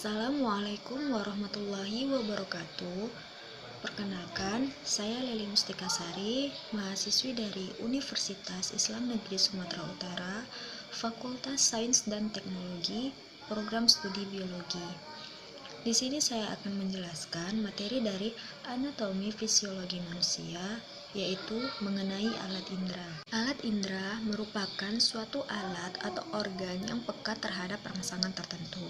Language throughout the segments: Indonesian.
Assalamualaikum warahmatullahi wabarakatuh. Perkenalkan, saya Leli Mustika Sari, mahasiswi dari Universitas Islam Negeri Sumatera Utara, Fakultas Sains dan Teknologi, Program Studi Biologi. Di sini saya akan menjelaskan materi dari anatomi fisiologi manusia, yaitu mengenai alat indera. Alat indera merupakan suatu alat atau organ yang peka terhadap rangsangan tertentu.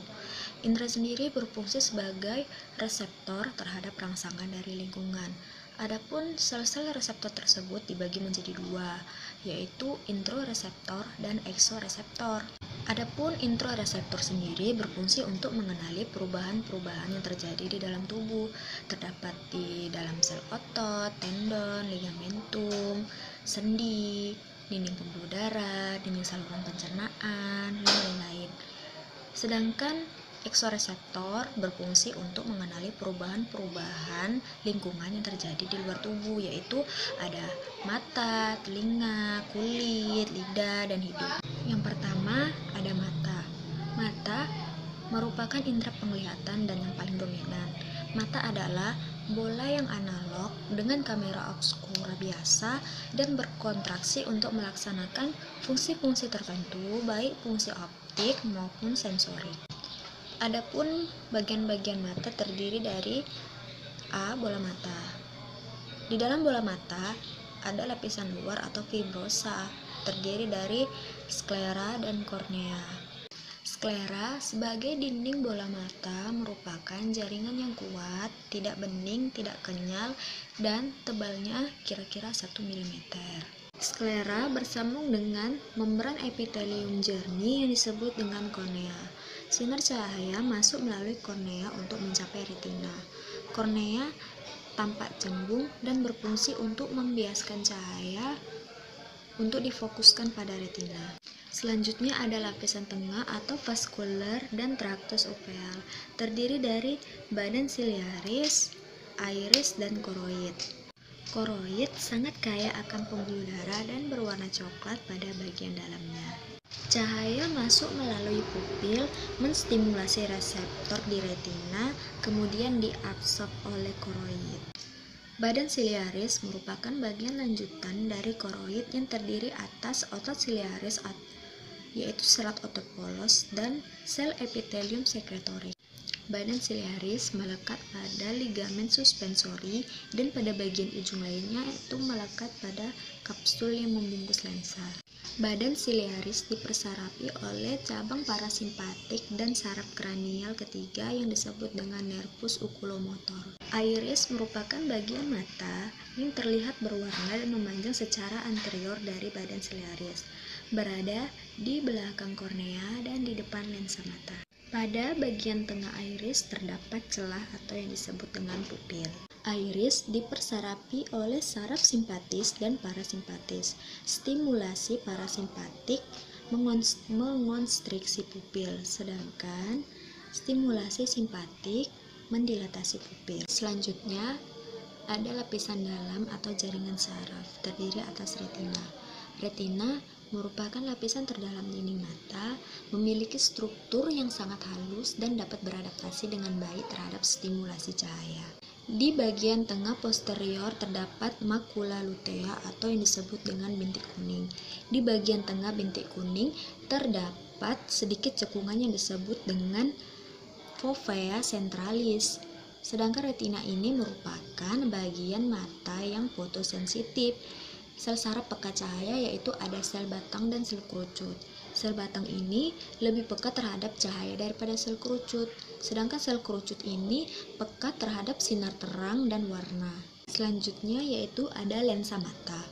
Indera sendiri berfungsi sebagai reseptor terhadap rangsangan dari lingkungan. Adapun sel-sel reseptor tersebut dibagi menjadi dua, yaitu introreseptor dan eksoreseptor. Adapun introreseptor sendiri berfungsi untuk mengenali perubahan-perubahan yang terjadi di dalam tubuh, terdapat di dalam sel otot, tendon, ligamentum, sendi, dinding pembuluh darah, dinding saluran pencernaan, dan lain-lain. Sedangkan eksoreseptor berfungsi untuk mengenali perubahan-perubahan lingkungan yang terjadi di luar tubuh, yaitu ada mata, telinga, kulit, lidah, dan hidung. Yang pertama ada mata. Mata merupakan indera penglihatan dan yang paling dominan. Mata adalah bola yang analog dengan kamera obskura biasa dan berkontraksi untuk melaksanakan fungsi-fungsi tertentu, baik fungsi optik maupun sensorik. Adapun bagian-bagian mata terdiri dari A. Bola mata. Di dalam bola mata ada lapisan luar atau fibrosa, terdiri dari sklera dan kornea. Sklera sebagai dinding bola mata merupakan jaringan yang kuat, tidak bening, tidak kenyal, dan tebalnya kira-kira 1 mm. Sklera bersambung dengan membran epitelium jernih yang disebut dengan kornea. Sinar cahaya masuk melalui kornea untuk mencapai retina. Kornea tampak cembung dan berfungsi untuk membiaskan cahaya untuk difokuskan pada retina. Selanjutnya ada lapisan tengah atau vaskular dan traktus uveal, terdiri dari badan siliaris, iris, dan koroid. Koroid sangat kaya akan pembuluh darah dan berwarna coklat pada bagian dalamnya. Cahaya masuk melalui pupil, menstimulasi reseptor di retina, kemudian diabsorb oleh koroid. Badan siliaris merupakan bagian lanjutan dari koroid yang terdiri atas otot siliaris, yaitu serat otot polos, dan sel epitelium sekretoris. Badan siliaris melekat pada ligamen suspensori dan pada bagian ujung lainnya itu melekat pada kapsul yang membungkus lensa. Badan siliaris dipersarapi oleh cabang parasimpatik dan saraf kranial ketiga yang disebut dengan nervus oculomotor. Iris merupakan bagian mata yang terlihat berwarna dan memanjang secara anterior dari badan siliaris, berada di belakang kornea dan di depan lensa mata. Pada bagian tengah iris terdapat celah atau yang disebut dengan pupil. Iris dipersarapi oleh saraf simpatis dan parasimpatis. Stimulasi parasimpatik mengonstriksi pupil, sedangkan stimulasi simpatik mendilatasi pupil. Selanjutnya ada lapisan dalam atau jaringan saraf, terdiri atas retina. Retina merupakan lapisan terdalam dinding mata, memiliki struktur yang sangat halus dan dapat beradaptasi dengan baik terhadap stimulasi cahaya. Di bagian tengah posterior terdapat makula lutea atau yang disebut dengan bintik kuning. Di bagian tengah bintik kuning terdapat sedikit cekungan yang disebut dengan fovea centralis. Sedangkan retina ini merupakan bagian mata yang fotosensitif. Sel saraf peka cahaya yaitu ada sel batang dan sel kerucut. Sel batang ini lebih peka terhadap cahaya daripada sel kerucut, sedangkan sel kerucut ini peka terhadap sinar terang dan warna. Selanjutnya yaitu ada lensa mata.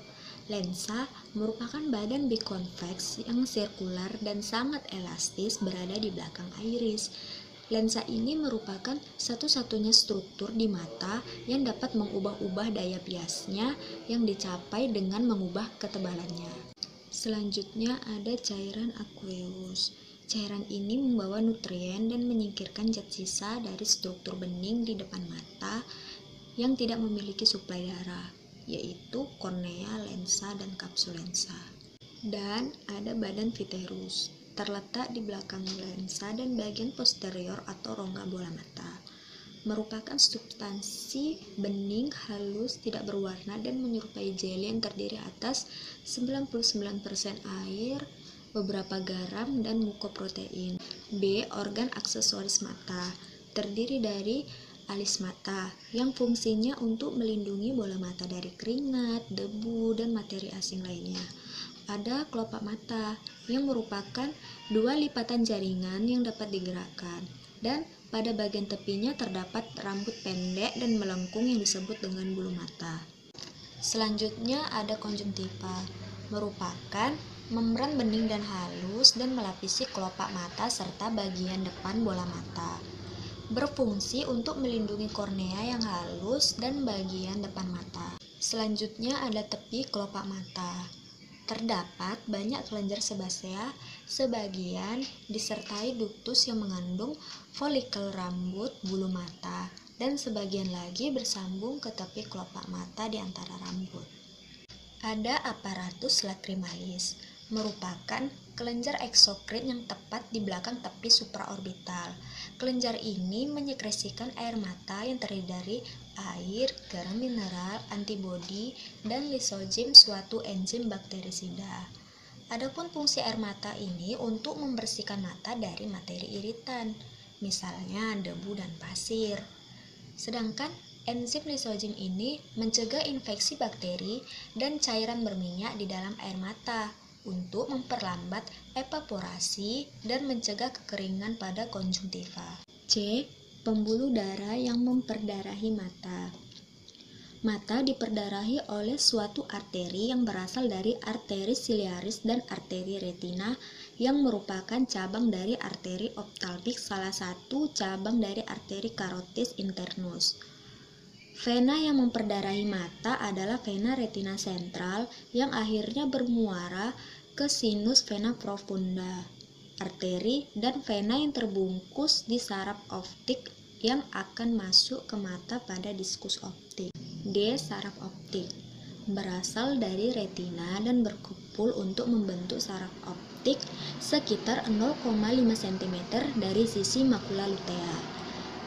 Lensa merupakan badan bikonveks yang sirkular dan sangat elastis berada di belakang iris. Lensa ini merupakan satu-satunya struktur di mata yang dapat mengubah-ubah daya biasnya yang dicapai dengan mengubah ketebalannya. Selanjutnya ada cairan aqueous. Cairan ini membawa nutrien dan menyingkirkan zat sisa dari struktur bening di depan mata yang tidak memiliki suplai darah, yaitu kornea, lensa, dan kapsul lensa. Dan ada badan vitreous. terletak di belakang lensa dan bagian posterior atau rongga bola mata. Merupakan substansi bening, halus, tidak berwarna, dan menyerupai jeli yang terdiri atas 99% air, beberapa garam, dan mukoprotein. B. Organ aksesoris mata. Terdiri dari alis mata, yang fungsinya untuk melindungi bola mata dari keringat, debu, dan materi asing lainnya. Ada kelopak mata, yang merupakan dua lipatan jaringan yang dapat digerakkan, dan pada bagian tepinya terdapat rambut pendek dan melengkung yang disebut dengan bulu mata. Selanjutnya ada konjungtiva, merupakan membran bening dan halus dan melapisi kelopak mata serta bagian depan bola mata. Berfungsi untuk melindungi kornea yang halus dan bagian depan mata. Selanjutnya ada tepi kelopak mata. Terdapat banyak kelenjar sebasea, sebagian disertai ductus yang mengandung folikel rambut bulu mata, dan sebagian lagi bersambung ke tepi kelopak mata di antara rambut. Ada aparatus lacrimalis, merupakan kelenjar eksokrin yang tepat di belakang tepi supraorbital. Kelenjar ini menyekresikan air mata yang terdiri dari air, garam mineral, antibodi, dan lisozim, suatu enzim bakterisida. Adapun fungsi air mata ini untuk membersihkan mata dari materi iritan, misalnya debu dan pasir. Sedangkan enzim lisozim ini mencegah infeksi bakteri dan cairan berminyak di dalam air mata untuk memperlambat evaporasi dan mencegah kekeringan pada konjungtiva. C. Pembuluh darah yang memperdarahi mata. Mata diperdarahi oleh suatu arteri yang berasal dari arteri ciliaris dan arteri retina yang merupakan cabang dari arteri optalmik, salah satu cabang dari arteri carotis internus. Vena yang memperdarahi mata adalah vena retina sentral yang akhirnya bermuara ke sinus vena profunda, arteri, dan vena yang terbungkus di saraf optik yang akan masuk ke mata pada diskus optik. D. Saraf optik berasal dari retina dan berkumpul untuk membentuk saraf optik sekitar 0,5 cm dari sisi makula lutea.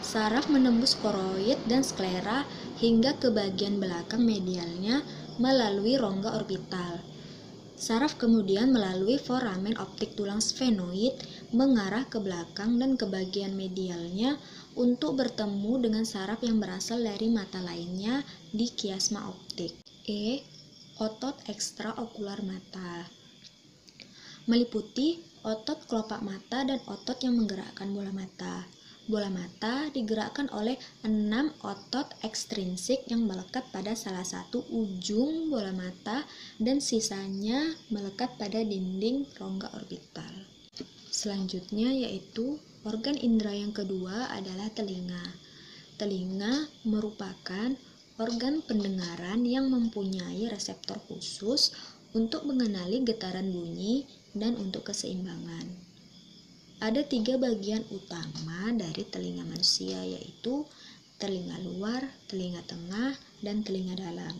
Saraf menembus koroid dan sklera hingga ke bagian belakang medialnya melalui rongga orbital. Saraf kemudian melalui foramen optik tulang sfenoid mengarah ke belakang dan ke bagian medialnya untuk bertemu dengan saraf yang berasal dari mata lainnya di kiasma optik. E. Otot ekstraokular mata meliputi otot kelopak mata dan otot yang menggerakkan bola mata. Bola mata digerakkan oleh 6 otot ekstrinsik yang melekat pada salah satu ujung bola mata dan sisanya melekat pada dinding rongga orbital. Selanjutnya yaitu organ indera yang kedua adalah telinga. Telinga merupakan organ pendengaran yang mempunyai reseptor khusus untuk mengenali getaran bunyi dan untuk keseimbangan. Ada 3 bagian utama dari telinga manusia, yaitu telinga luar, telinga tengah, dan telinga dalam.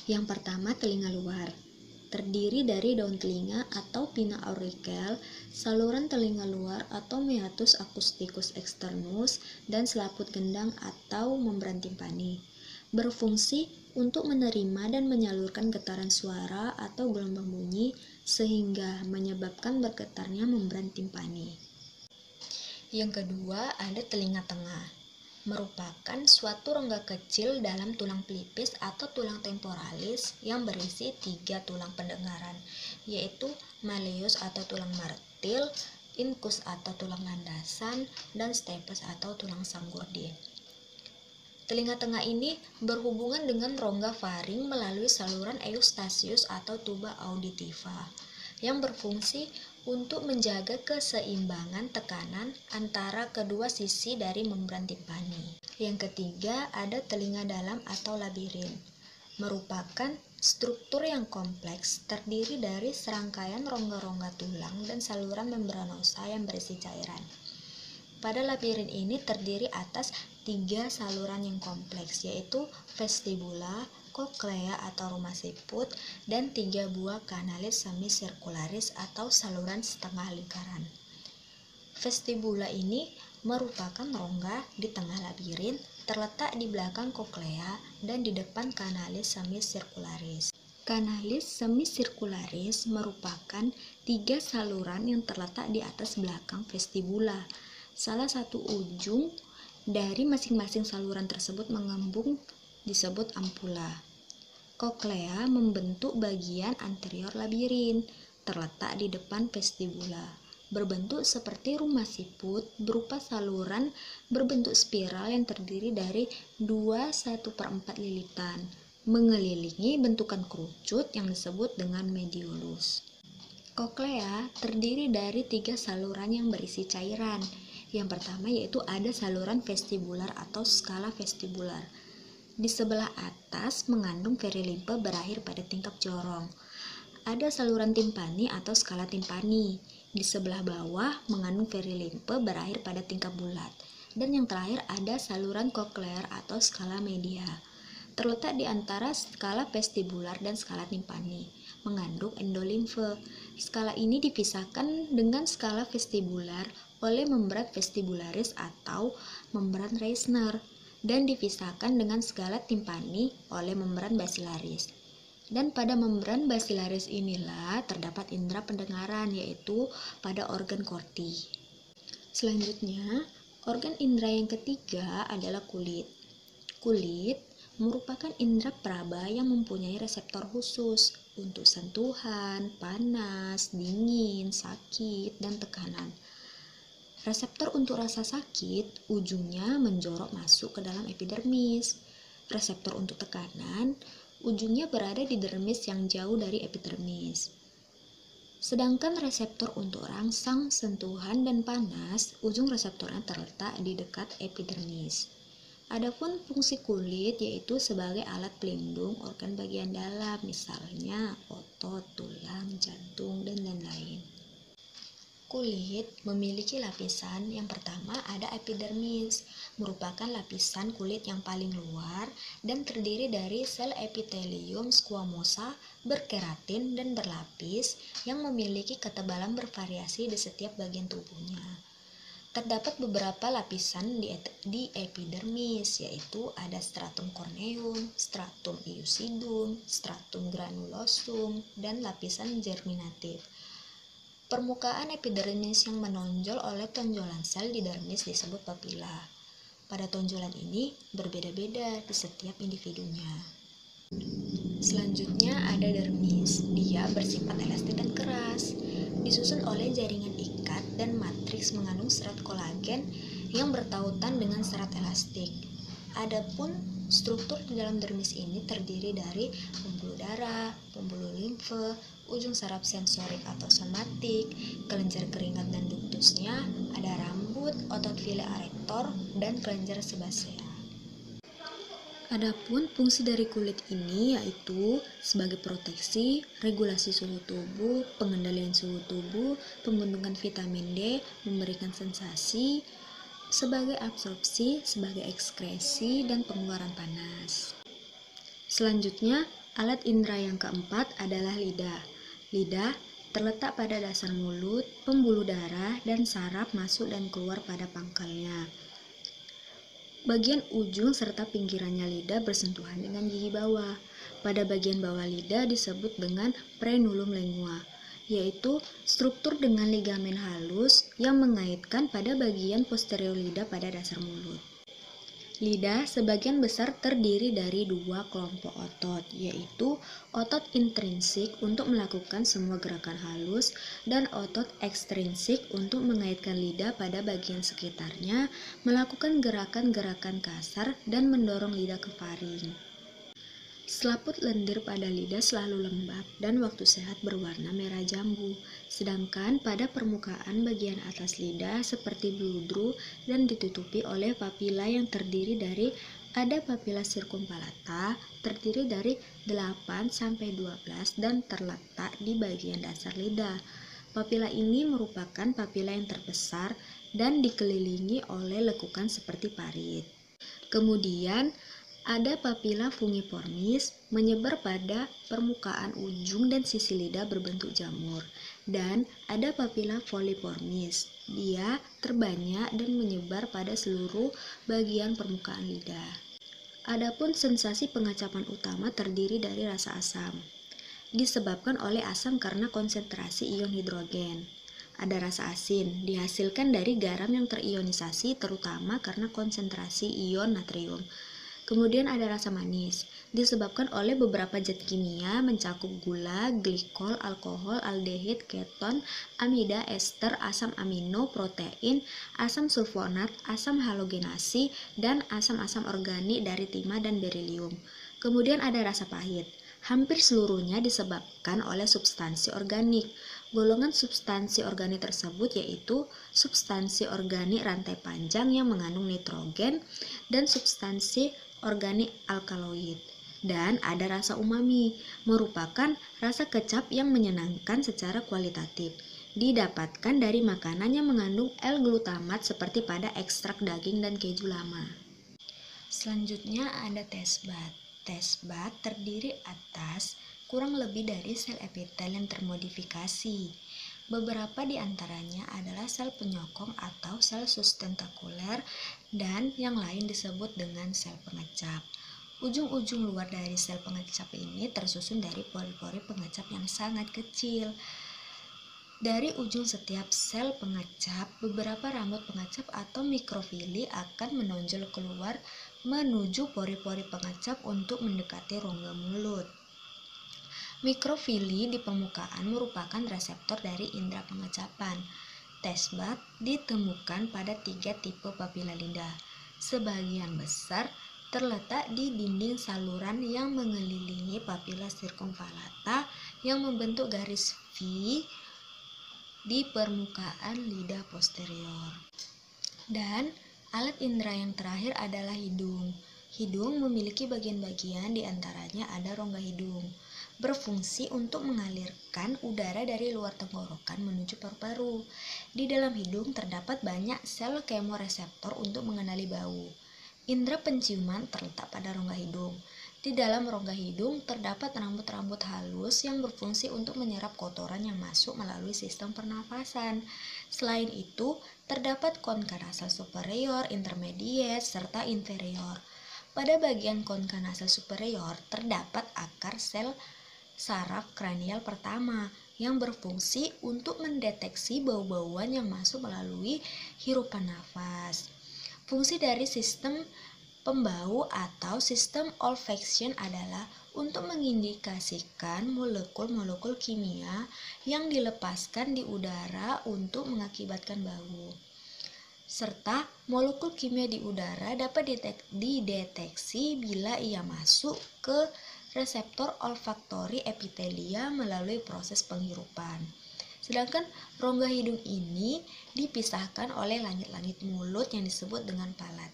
Yang pertama, telinga luar. Terdiri dari daun telinga atau pinna auricle, saluran telinga luar atau meatus acousticus externus, dan selaput gendang atau membran timpani. Berfungsi untuk menerima dan menyalurkan getaran suara atau gelombang bunyi sehingga menyebabkan bergetarnya membran timpani. Yang kedua ada telinga tengah, merupakan suatu rongga kecil dalam tulang pelipis atau tulang temporalis yang berisi 3 tulang pendengaran, yaitu malleus atau tulang martil, incus atau tulang landasan, dan stapes atau tulang sanggurdi. Telinga tengah ini berhubungan dengan rongga faring melalui saluran eustasius atau tuba auditiva yang berfungsi untuk menjaga keseimbangan tekanan antara kedua sisi dari membran timpani. Yang ketiga ada telinga dalam atau labirin, merupakan struktur yang kompleks terdiri dari serangkaian rongga-rongga tulang dan saluran membranosa yang berisi cairan. Pada labirin ini terdiri atas 3 saluran yang kompleks, yaitu vestibula, koklea atau rumah siput, dan 3 buah kanalis semisirkularis atau saluran setengah lingkaran. Vestibula ini merupakan rongga di tengah labirin, terletak di belakang koklea dan di depan kanalis semisirkularis. Kanalis semisirkularis merupakan 3 saluran yang terletak di atas belakang vestibula. Salah satu ujung dari masing-masing saluran tersebut mengembung disebut ampula. Koklea membentuk bagian anterior labirin, terletak di depan vestibula. Berbentuk seperti rumah siput, berupa saluran berbentuk spiral yang terdiri dari 2/1/4 lilitan, mengelilingi bentukan kerucut yang disebut dengan mediolus. Koklea terdiri dari 3 saluran yang berisi cairan. Yang pertama yaitu ada saluran vestibular atau skala vestibular. Di sebelah atas mengandung perilimfe berakhir pada tingkap jorong. Ada saluran timpani atau skala timpani. Di sebelah bawah mengandung perilimfe berakhir pada tingkap bulat. Dan yang terakhir ada saluran koklear atau skala media. Terletak di antara skala vestibular dan skala timpani, mengandung endolimfe. Skala ini dipisahkan dengan skala vestibular oleh membran vestibularis atau membran Reissner, dan dipisahkan dengan skala timpani oleh membran basilaris. Dan pada membran basilaris inilah terdapat indera pendengaran, yaitu pada organ korti. Selanjutnya, organ indera yang ketiga adalah kulit. Kulit merupakan indera peraba yang mempunyai reseptor khusus untuk sentuhan, panas, dingin, sakit, dan tekanan. Reseptor untuk rasa sakit ujungnya menjorok masuk ke dalam epidermis. Reseptor untuk tekanan ujungnya berada di dermis yang jauh dari epidermis. Sedangkan reseptor untuk rangsang, sentuhan, dan panas, ujung reseptornya terletak di dekat epidermis. Adapun fungsi kulit yaitu sebagai alat pelindung organ bagian dalam, misalnya otot, tulang, jantung, dan lain-lain. Kulit memiliki lapisan. Yang pertama ada epidermis, merupakan lapisan kulit yang paling luar dan terdiri dari sel epitelium squamosa berkeratin dan berlapis yang memiliki ketebalan bervariasi di setiap bagian tubuhnya. Terdapat beberapa lapisan di epidermis, yaitu ada stratum corneum, stratum iusidum, stratum granulosum, dan lapisan germinatif. Permukaan epidermis yang menonjol oleh tonjolan sel di dermis disebut papila. Pada tonjolan ini berbeda-beda di setiap individunya. Selanjutnya ada dermis. Dia bersifat elastik dan keras, disusun oleh jaringan ikat dan matriks mengandung serat kolagen yang bertautan dengan serat elastik. Adapun struktur di dalam dermis ini terdiri dari pembuluh darah, pembuluh limfe, ujung saraf sensorik atau somatik, kelenjar keringat dan duktusnya, ada rambut, otot villi erector, dan kelenjar sebasea. Adapun fungsi dari kulit ini yaitu sebagai proteksi, regulasi suhu tubuh, pengendalian suhu tubuh, pembentukan vitamin D, memberikan sensasi, sebagai absorpsi, sebagai ekskresi, dan pengeluaran panas. Selanjutnya, alat indera yang keempat adalah lidah. Lidah terletak pada dasar mulut, pembuluh darah, dan saraf masuk dan keluar pada pangkalnya. Bagian ujung serta pinggirannya lidah bersentuhan dengan gigi bawah. Pada bagian bawah lidah disebut dengan frenulum lingua, yaitu struktur dengan ligamen halus yang mengaitkan pada bagian posterior lidah pada dasar mulut. Lidah sebagian besar terdiri dari 2 kelompok otot, yaitu otot intrinsik untuk melakukan semua gerakan halus dan otot ekstrinsik untuk mengaitkan lidah pada bagian sekitarnya, melakukan gerakan-gerakan kasar dan mendorong lidah ke faring. Selaput lendir pada lidah selalu lembab dan waktu sehat berwarna merah jambu, sedangkan pada permukaan bagian atas lidah seperti bludru dan ditutupi oleh papila yang terdiri dari ada papila circumvallata terdiri dari 8-12 dan terletak di bagian dasar lidah. Papila ini merupakan papila yang terbesar dan dikelilingi oleh lekukan seperti parit. Kemudian Ada papila fungiformis menyebar pada permukaan ujung dan sisi lidah berbentuk jamur. Dan ada papila foliformis. Dia terbanyak dan menyebar pada seluruh bagian permukaan lidah. Adapun sensasi pengacapan utama terdiri dari rasa asam. Disebabkan oleh asam karena konsentrasi ion hidrogen. Ada rasa asin, dihasilkan dari garam yang terionisasi terutama karena konsentrasi ion natrium. Kemudian ada rasa manis, disebabkan oleh beberapa zat kimia mencakup gula, glikol, alkohol, aldehid, keton, amida, ester, asam amino, protein, asam sulfonat, asam halogenasi, dan asam-asam organik dari timah dan berilium. Kemudian ada rasa pahit. Hampir seluruhnya disebabkan oleh substansi organik. Golongan substansi organik tersebut yaitu substansi organik rantai panjang yang mengandung nitrogen dan substansi organik alkaloid. Dan ada rasa umami, merupakan rasa kecap yang menyenangkan secara kualitatif. Didapatkan dari makanan yang mengandung L-glutamat seperti pada ekstrak daging dan keju lama. Selanjutnya ada taste bud. Taste bud terdiri atas kurang lebih dari sel epitel yang termodifikasi. Beberapa di antaranya adalah sel penyokong atau sel sustentakuler dan yang lain disebut dengan sel pengecap. Ujung-ujung luar dari sel pengecap ini tersusun dari pori-pori pengecap yang sangat kecil. Dari ujung setiap sel pengecap, beberapa rambut pengecap atau mikrofili akan menonjol keluar menuju pori-pori pengecap untuk mendekati rongga mulut. Mikrofili di permukaan merupakan reseptor dari indera pengecapan. Taste bud ditemukan pada 3 tipe papila lidah. Sebagian besar terletak di dinding saluran yang mengelilingi papila circumvallata yang membentuk garis V di permukaan lidah posterior. Dan alat indera yang terakhir adalah hidung. Hidung memiliki bagian-bagian, di antaranya ada rongga hidung, berfungsi untuk mengalirkan udara dari luar tenggorokan menuju paru-paru. Di dalam hidung terdapat banyak sel kemoreseptor untuk mengenali bau. Indera penciuman terletak pada rongga hidung. Di dalam rongga hidung terdapat rambut-rambut halus yang berfungsi untuk menyerap kotoran yang masuk melalui sistem pernafasan. Selain itu, terdapat konka nasal superior, intermediate, serta inferior. Pada bagian konka nasal superior terdapat akar sel saraf kranial pertama yang berfungsi untuk mendeteksi bau-bauan yang masuk melalui hirupan nafas. Fungsi dari sistem pembau atau sistem olfaction adalah untuk mengindikasikan molekul-molekul kimia yang dilepaskan di udara untuk mengakibatkan bau. Serta molekul kimia di udara dapat dideteksi bila ia masuk ke reseptor olfaktori epitelia melalui proses penghirupan. Sedangkan rongga hidung ini dipisahkan oleh langit-langit mulut yang disebut dengan palat.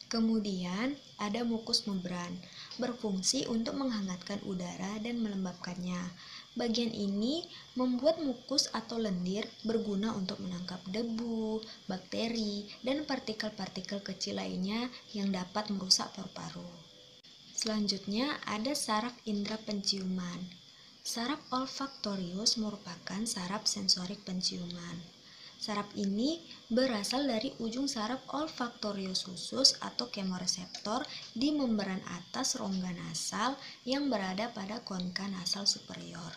Kemudian ada mukus membran, berfungsi untuk menghangatkan udara dan melembabkannya. Bagian ini membuat mukus atau lendir berguna untuk menangkap debu, bakteri, dan partikel-partikel kecil lainnya yang dapat merusak paru-paru. Selanjutnya ada saraf indera penciuman. Saraf olfaktorius merupakan saraf sensorik penciuman. Saraf ini berasal dari ujung saraf olfaktorius khusus atau kemoreseptor di membran atas rongga nasal yang berada pada konka nasal superior.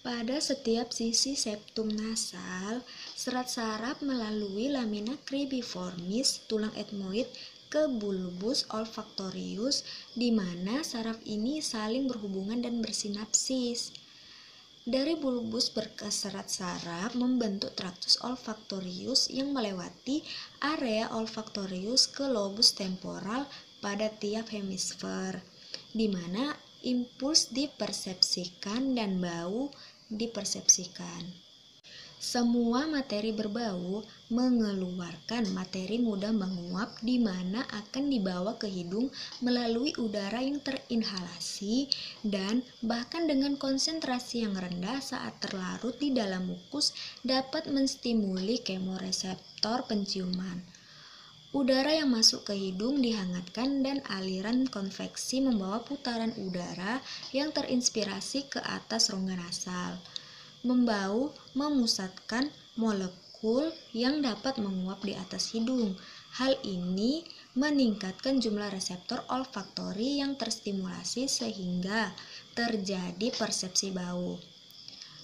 Pada setiap sisi septum nasal, serat saraf melalui lamina cribriformis tulang etmoid ke bulbus olfaktorius, di mana saraf ini saling berhubungan dan bersinapsis. Dari bulbus berkeserat saraf membentuk traktus olfaktorius yang melewati area olfaktorius ke lobus temporal pada tiap hemisfer, di mana impuls dipersepsikan dan bau dipersepsikan. Semua materi berbau mengeluarkan materi mudah menguap di mana akan dibawa ke hidung melalui udara yang terinhalasi dan bahkan dengan konsentrasi yang rendah saat terlarut di dalam mukus dapat menstimuli kemoreseptor penciuman. Udara yang masuk ke hidung dihangatkan dan aliran konveksi membawa putaran udara yang terinspirasi ke atas rongga nasal. Membau memusatkan molekul yang dapat menguap di atas hidung. Hal ini meningkatkan jumlah reseptor olfaktori yang terstimulasi sehingga terjadi persepsi bau.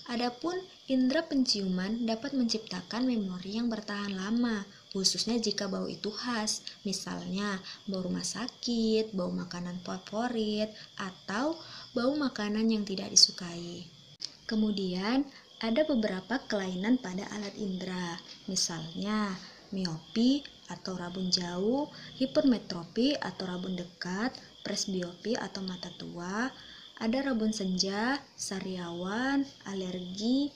Adapun indera penciuman dapat menciptakan memori yang bertahan lama, khususnya jika bau itu khas, misalnya bau rumah sakit, bau makanan favorit, atau bau makanan yang tidak disukai. Kemudian, ada beberapa kelainan pada alat indera, misalnya miopi atau rabun jauh, hipermetropi atau rabun dekat, presbiopi atau mata tua, ada rabun senja, sariawan, alergi,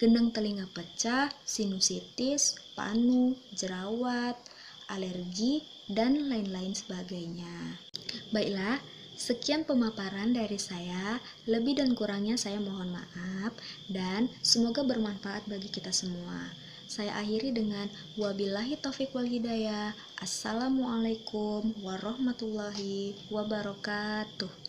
gendang telinga pecah, sinusitis, panu, jerawat, alergi, dan lain-lain sebagainya. Baiklah, sekian pemaparan dari saya. Lebih dan kurangnya saya mohon maaf dan semoga bermanfaat bagi kita semua. Saya akhiri dengan wabillahi taufiq wal hidayah. Assalamualaikum warahmatullahi wabarakatuh.